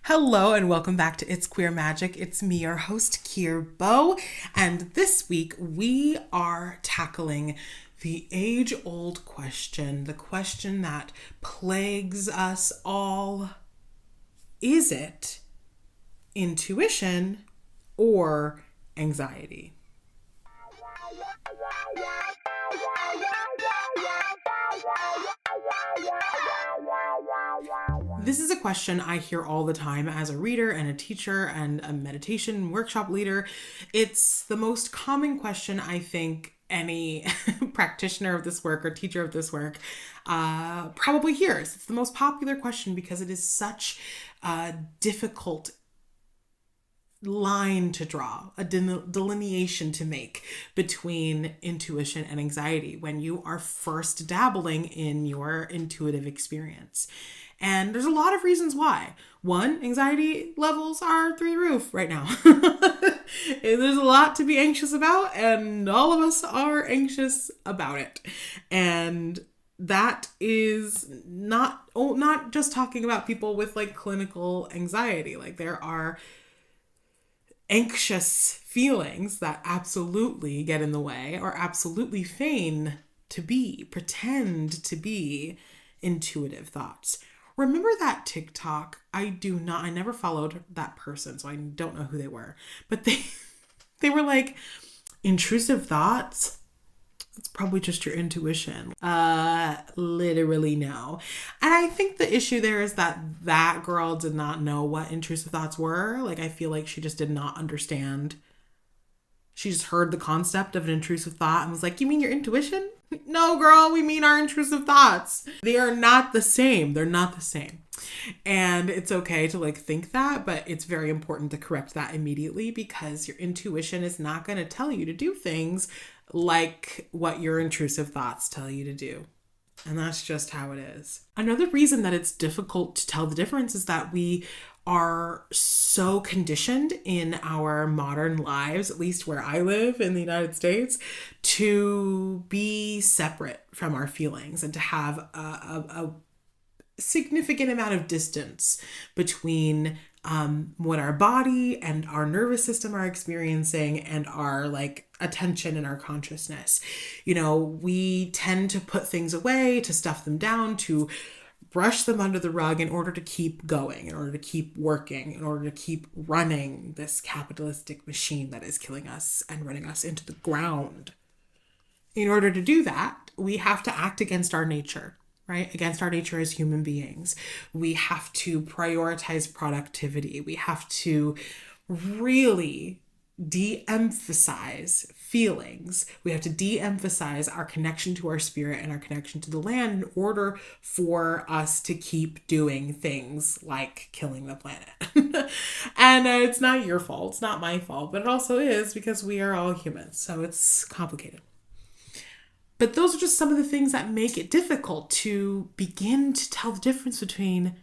Hello and welcome back to It's Queer Magic. It's me, your host, Kier Bo, and this week we are tackling the age-old question, the question that plagues us all. Is it intuition or anxiety? This is a question I hear all the time as a reader and a teacher and a meditation workshop leader. It's the most common question I think any practitioner of this work or teacher of this work probably hears. It's the most popular question because it is such a difficult line to draw, a delineation to make between intuition and anxiety when you are first dabbling in your intuitive experience. And there's a lot of reasons why. One, anxiety levels are through the roof right now. There's a lot to be anxious about, and all of us are anxious about it. And that is not just talking about people with like clinical anxiety. Like there are anxious feelings that absolutely get in the way or absolutely pretend to be intuitive thoughts. Remember that TikTok? I never followed that person, so I don't know who they were. But they were like, intrusive thoughts? It's probably just your intuition. Literally no. And I think the issue there is that girl did not know what intrusive thoughts were. Like, I feel like she just did not understand. She just heard the concept of an intrusive thought and was like, you mean your intuition? No, girl, we mean our intrusive thoughts. They are not the same. They're not the same. And it's okay to like think that, but it's very important to correct that immediately because your intuition is not going to tell you to do things like what your intrusive thoughts tell you to do. And that's just how it is. Another reason that it's difficult to tell the difference is that we are so conditioned in our modern lives, at least where I live in the United States, to be separate from our feelings and to have a significant amount of distance between what our body and our nervous system are experiencing and our like attention and our consciousness. You know, we tend to put things away, to stuff them down, to brush them under the rug in order to keep going, in order to keep working, in order to keep running this capitalistic machine that is killing us and running us into the ground. In order to do that, we have to act against our nature, right? Against our nature as human beings. We have to prioritize productivity. We have to really de-emphasize feelings. We have to de-emphasize our connection to our spirit and our connection to the land in order for us to keep doing things like killing the planet. And it's not your fault. It's not my fault, but it also is because we are all humans. So it's complicated. But those are just some of the things that make it difficult to begin to tell the difference between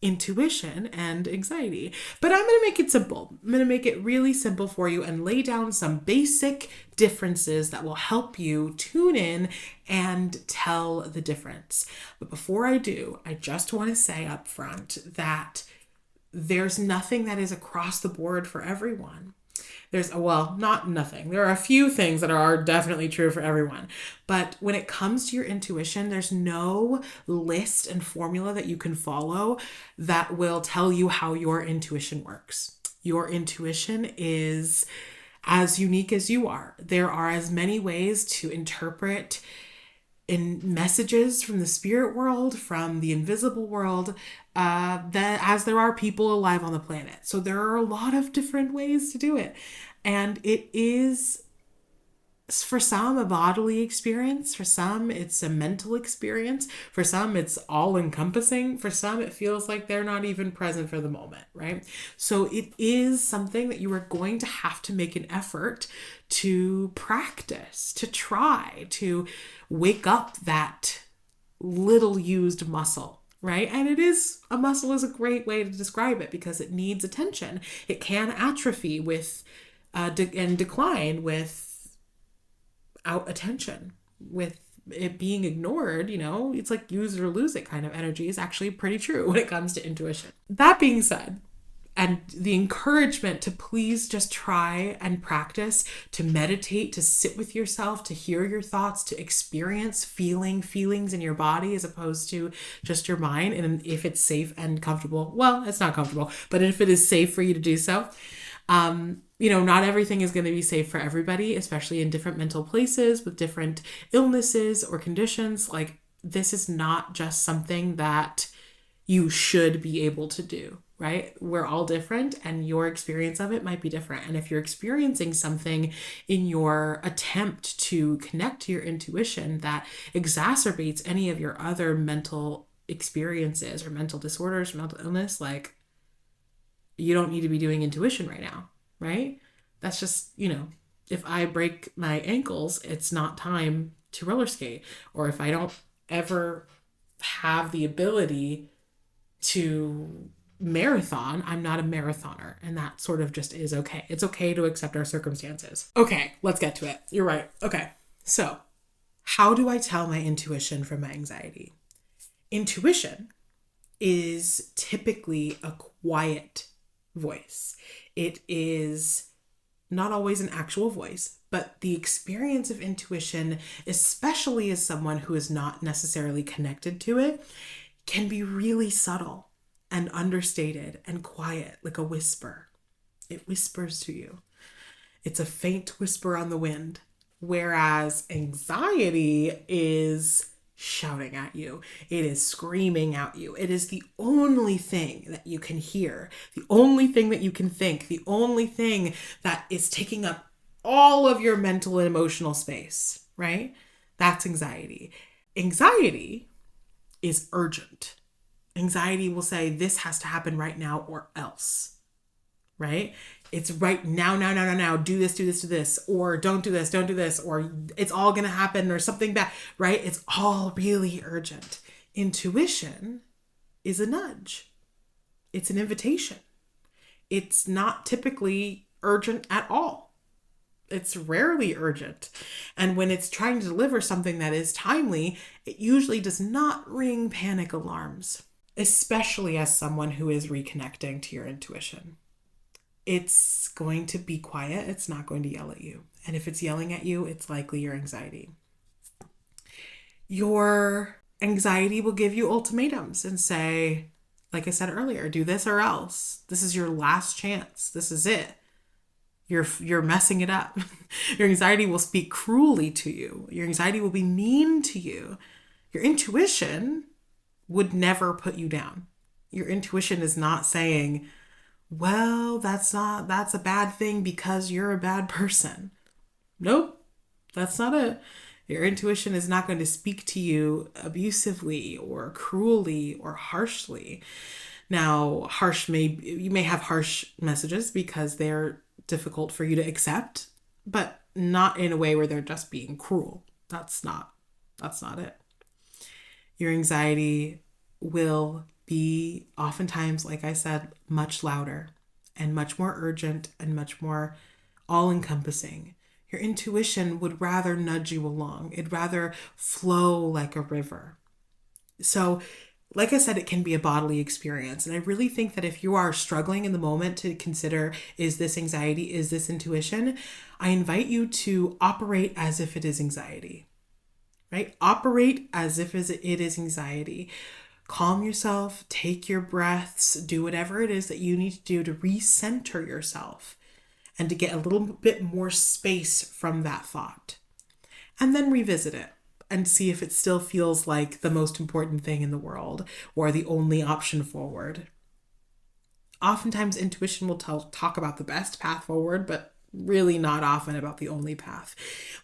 intuition and anxiety. But I'm going to make it simple. I'm going to make it really simple for you and lay down some basic differences that will help you tune in and tell the difference. But before I do, I just want to say up front that there's nothing that is across the board for everyone. Not nothing. There are a few things that are definitely true for everyone. But when it comes to your intuition, there's no list and formula that you can follow that will tell you how your intuition works. Your intuition is as unique as you are. There are as many ways to interpret in messages from the spirit world, from the invisible world, as there are people alive on the planet. So there are a lot of different ways to do it. And it is, for some, a bodily experience. For some, it's a mental experience. For some, it's all encompassing. For some, it feels like they're not even present for the moment, right? So it is something that you are going to have to make an effort to practice, to try to wake up that little used muscle. Right? And a muscle is a great way to describe it because it needs attention. It can atrophy with and decline without attention, with it being ignored. You know, it's like use it or lose it kind of energy is actually pretty true when it comes to intuition. That being said, and the encouragement to please just try and practice to meditate, to sit with yourself, to hear your thoughts, to experience feelings in your body as opposed to just your mind. And if it's safe and comfortable, well, it's not comfortable, but if it is safe for you to do so, not everything is going to be safe for everybody, especially in different mental places with different illnesses or conditions. Like, this is not just something that you should be able to do, right? We're all different and your experience of it might be different. And if you're experiencing something in your attempt to connect to your intuition that exacerbates any of your other mental experiences or mental disorders, mental illness, like, you don't need to be doing intuition right now, right? That's just, if I break my ankles, it's not time to roller skate. Or if I don't ever have the ability to marathon, I'm not a marathoner. And that sort of just is okay. It's okay to accept our circumstances. Okay, let's get to it. You're right. Okay, so how do I tell my intuition from my anxiety? Intuition is typically a quiet voice. It is not always an actual voice, but the experience of intuition, especially as someone who is not necessarily connected to it, can be really subtle and understated and quiet, like a whisper. It whispers to you. It's a faint whisper on the wind, whereas anxiety is shouting at you. It is screaming at you. It is the only thing that you can hear, the only thing that you can think, the only thing that is taking up all of your mental and emotional space, right? That's anxiety. Anxiety is urgent. Anxiety will say, this has to happen right now or else, right? It's right now, do this, or don't do this, or it's all going to happen or something bad, right? It's all really urgent. Intuition is a nudge. It's an invitation. It's not typically urgent at all. It's rarely urgent. And when it's trying to deliver something that is timely, it usually does not ring panic alarms, especially as someone who is reconnecting to your intuition. It's going to be quiet. It's not going to yell at you. And if it's yelling at you, it's likely your anxiety. Your anxiety will give you ultimatums and say, like I said earlier, do this or else. This is your last chance. This is it. You're messing it up. Your anxiety will speak cruelly to you. Your anxiety will be mean to you. Your intuition would never put you down. Your intuition is not saying, well, that's a bad thing because you're a bad person. Nope, that's not it. Your intuition is not going to speak to you abusively or cruelly or harshly. Now, you may have harsh messages because they're difficult for you to accept, but not in a way where they're just being cruel. That's not it. Your anxiety will be oftentimes, like I said, much louder and much more urgent and much more all-encompassing. Your intuition would rather nudge you along. It'd rather flow like a river. So, like I said, it can be a bodily experience. And I really think that if you are struggling in the moment to consider, is this anxiety? Is this intuition? I invite you to operate as if it is anxiety, right? Operate as if it is anxiety. Calm yourself, take your breaths, do whatever it is that you need to do to recenter yourself and to get a little bit more space from that thought. And then revisit it and see if it still feels like the most important thing in the world or the only option forward. Oftentimes, intuition will talk about the best path forward, but really not often about the only path.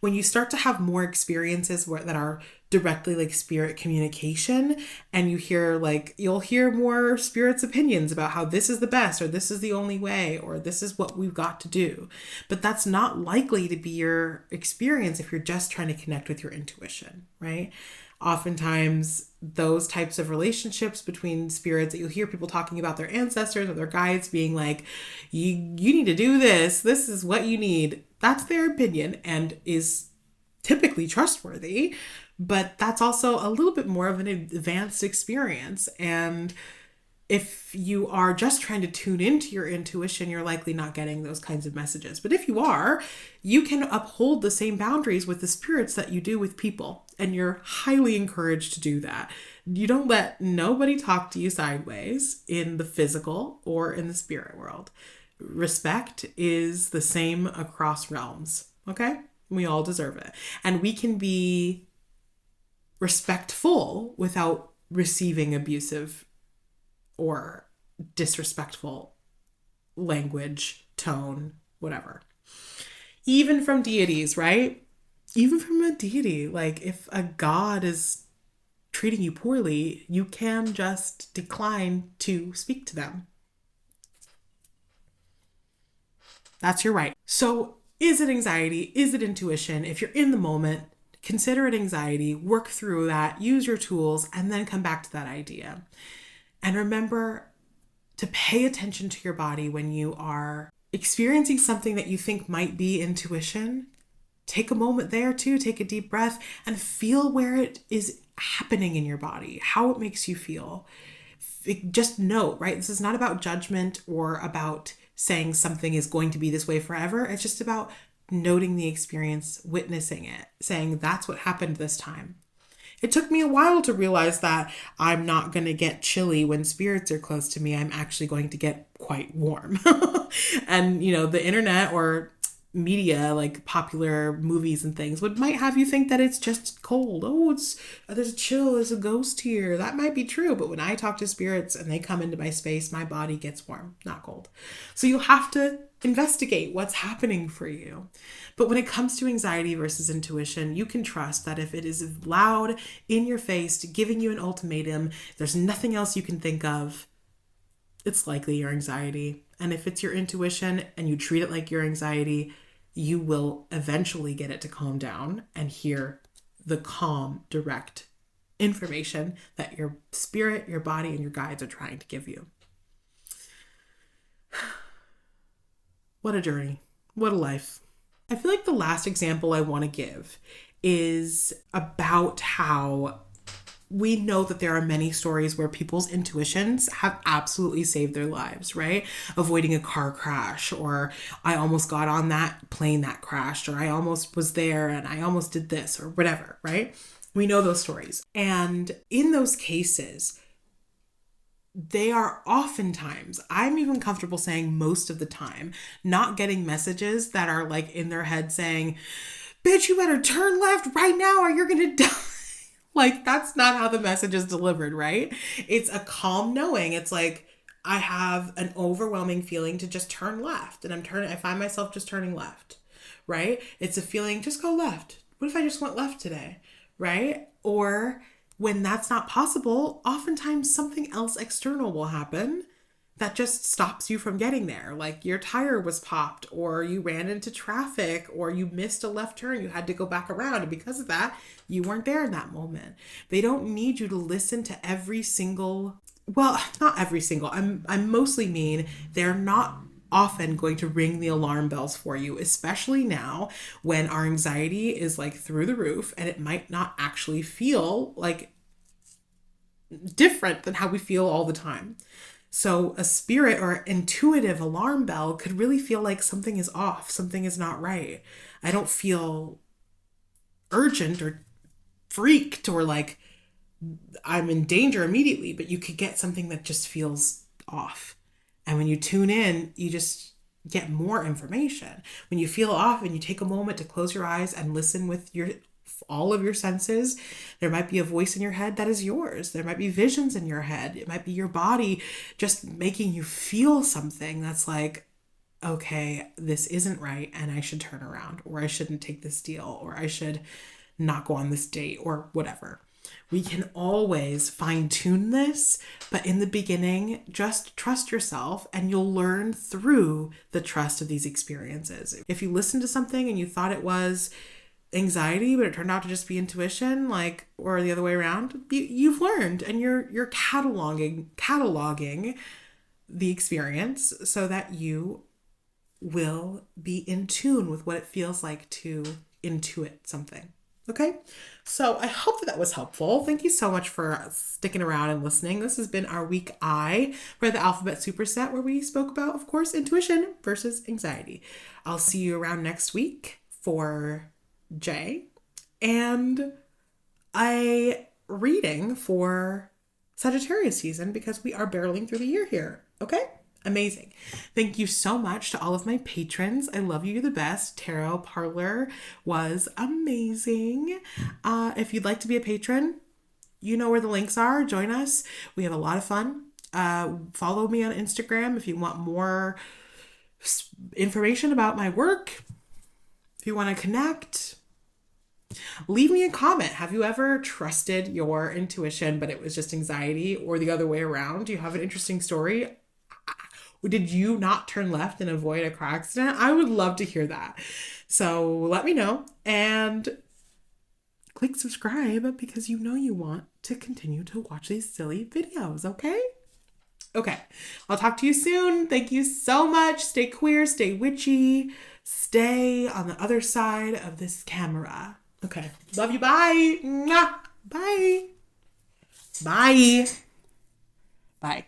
When you start to have more experiences that are directly like spirit communication, and you'll hear more spirit's opinions about how this is the best, or this is the only way, or this is what we've got to do. But that's not likely to be your experience if you're just trying to connect with your intuition, right? Oftentimes, those types of relationships between spirits that you'll hear people talking about their ancestors or their guides being like, you need to do this. This is what you need. That's their opinion and is typically trustworthy, but that's also a little bit more of an advanced experience. And If you are just trying to tune into your intuition, you're likely not getting those kinds of messages. But if you are, you can uphold the same boundaries with the spirits that you do with people. And you're highly encouraged to do that. You don't let nobody talk to you sideways in the physical or in the spirit world. Respect is the same across realms, okay? We all deserve it. And we can be respectful without receiving abusive or disrespectful language, tone, whatever. Even from deities, right? Even from a deity, like if a god is treating you poorly, you can just decline to speak to them. That's your right. So, is it anxiety? Is it intuition? If you're in the moment, consider it anxiety, work through that, use your tools, and then come back to that idea. And remember to pay attention to your body when you are experiencing something that you think might be intuition. Take a moment there too, take a deep breath and feel where it is happening in your body, how it makes you feel. Just note, right? This is not about judgment or about saying something is going to be this way forever. It's just about noting the experience, witnessing it, saying that's what happened this time. It took me a while to realize that I'm not going to get chilly when spirits are close to me. I'm actually going to get quite warm. And, the internet or media, like popular movies and things, might have you think that it's just cold. Oh, there's a chill, there's a ghost here. That might be true, but when I talk to spirits and they come into my space, my body gets warm, not cold. So you'll have to investigate what's happening for you. But when it comes to anxiety versus intuition, you can trust that if it is loud, in your face, giving you an ultimatum, there's nothing else you can think of, it's likely your anxiety. And if it's your intuition and you treat it like your anxiety, you will eventually get it to calm down and hear the calm, direct information that your spirit, your body, and your guides are trying to give you. What a journey. What a life. I feel like the last example I want to give is about how we know that there are many stories where people's intuitions have absolutely saved their lives, right? Avoiding a car crash, or I almost got on that plane that crashed, or I almost was there and I almost did this, or whatever, right? We know those stories. And in those cases, they are oftentimes, I'm even comfortable saying most of the time, not getting messages that are like in their head saying, bitch, you better turn left right now or you're gonna die. Like, that's not how the message is delivered, right? It's a calm knowing. It's like, I have an overwhelming feeling to just turn left. And I find myself just turning left, right? It's a feeling, just go left. What if I just went left today, right? Or when that's not possible, oftentimes something else external will happen that just stops you from getting there. Like your tire was popped, or you ran into traffic, or you missed a left turn. You had to go back around. And because of that, you weren't there in that moment. They don't need you to listen to every single, well, not every single, I'm mostly mean they're not often going to ring the alarm bells for you, especially now when our anxiety is like through the roof and it might not actually feel like different than how we feel all the time. So a spirit or intuitive alarm bell could really feel like something is off, something is not right. I don't feel urgent or freaked or like I'm in danger immediately, but you could get something that just feels off. And when you tune in, you just get more information. When you feel off and you take a moment to close your eyes and listen with all of your senses, there might be a voice in your head that is yours. There might be visions in your head. It might be your body just making you feel something that's like, okay, this isn't right and I should turn around, or I shouldn't take this deal, or I should not go on this date, or whatever. We can always fine tune this, but in the beginning, just trust yourself and you'll learn through the trust of these experiences. If you listen to something and you thought it was anxiety, but it turned out to just be intuition, like, or the other way around, you've learned and you're cataloging the experience so that you will be in tune with what it feels like to intuit something. Okay, so I hope that that was helpful. Thank you so much for sticking around and listening. This has been our week I for the Alphabet Superset, where we spoke about, of course, intuition versus anxiety. I'll see you around next week for J and a reading for Sagittarius season because we are barreling through the year here. Okay? Amazing. Thank you so much to all of my patrons. I love you. You're the best. Tarot Parlor was amazing. If you'd like to be a patron, you know where the links are. Join us. We have a lot of fun. Follow me on Instagram if you want more information about my work. If you want to connect, leave me a comment. Have you ever trusted your intuition, but it was just anxiety, or the other way around? Do you have an interesting story? Did you not turn left and avoid a car accident? I would love to hear that. So let me know and click subscribe because you know you want to continue to watch these silly videos, okay? Okay, I'll talk to you soon. Thank you so much. Stay queer, stay witchy, stay on the other side of this camera. Okay, love you. Bye. Mwah. Bye. Bye. Bye.